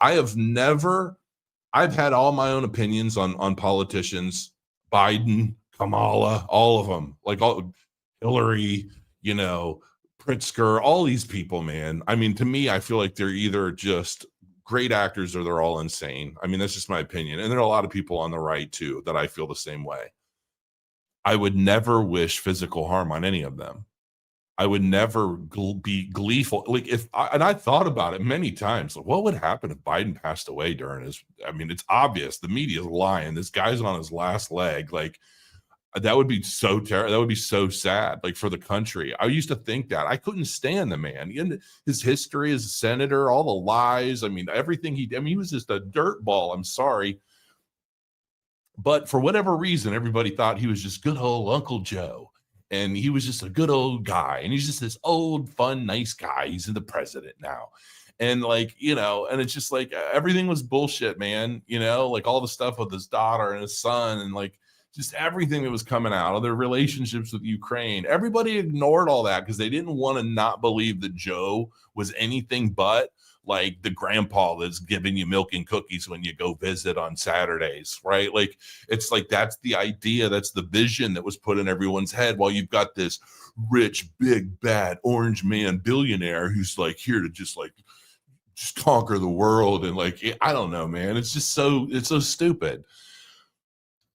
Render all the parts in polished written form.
I've had all my own opinions on politicians, Biden, Kamala, all of them, like all Hillary, you know, Pritzker, all these people, man. I mean, to me, I feel like they're either just great actors or they're all insane. I mean, that's just my opinion. And there are a lot of people on the right too that I feel the same way. I would never wish physical harm on any of them. I would never be gleeful. Like and I thought about it many times. Like, what would happen if Biden passed away during his? I mean, it's obvious the media is lying. This guy's on his last leg. Like, that would be so terrible. That would be so sad, like for the country. I used to think that. I couldn't stand the man. His history as a senator, all the lies. I mean, everything he was just a dirtball. I'm sorry. But for whatever reason, everybody thought he was just good old Uncle Joe. And he was just a good old guy. And he's just this old, fun, nice guy. He's the president now. And like, and it's just like everything was bullshit, man. Like all the stuff with his daughter and his son and like just everything that was coming out of their relationships with Ukraine. Everybody ignored all that because they didn't want to not believe that Joe was anything but like the grandpa that's giving you milk and cookies when you go visit on Saturdays, right? Like, it's like, that's the idea. That's the vision that was put in everyone's head while you've got this rich, big, bad orange man billionaire who's like here to just conquer the world. And like, I don't know, man, it's so stupid.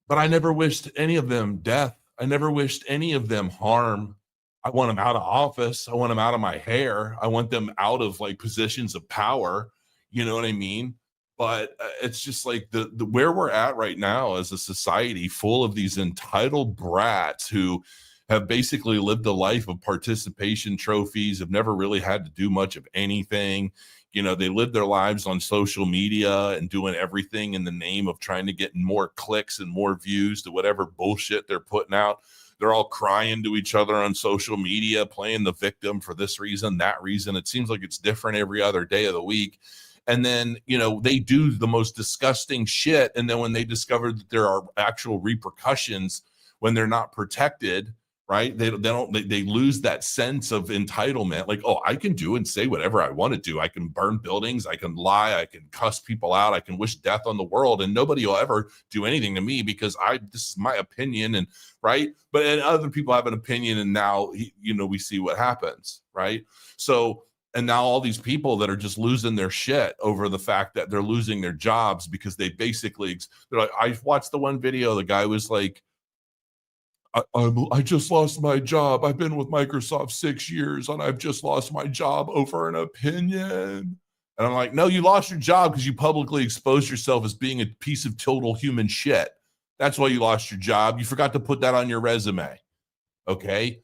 But I never wished any of them death. I never wished any of them harm. I want them out of office. I want them out of my hair. I want them out of like positions of power. You know what I mean? But it's just like the where we're at right now as a society full of these entitled brats who have basically lived a life of participation trophies, have never really had to do much of anything. They live their lives on social media and doing everything in the name of trying to get more clicks and more views to whatever bullshit they're putting out. They're all crying to each other on social media, playing the victim for this reason, that reason. It seems like it's different every other day of the week. And then, they do the most disgusting shit. And then when they discover that there are actual repercussions when they're not protected, right? They lose that sense of entitlement. Like, oh, I can do and say whatever I want to do. I can burn buildings. I can lie. I can cuss people out. I can wish death on the world, and nobody will ever do anything to me because this is my opinion. And right. But and other people have an opinion. And now, we see what happens. Right. So, and now all these people that are just losing their shit over the fact that they're losing their jobs because they're like, I watched the one video. The guy was like, I just lost my job. I've been with Microsoft 6 years and I've just lost my job over an opinion. And I'm like, no, you lost your job because you publicly exposed yourself as being a piece of total human shit. That's why you lost your job. You forgot to put that on your resume. Okay.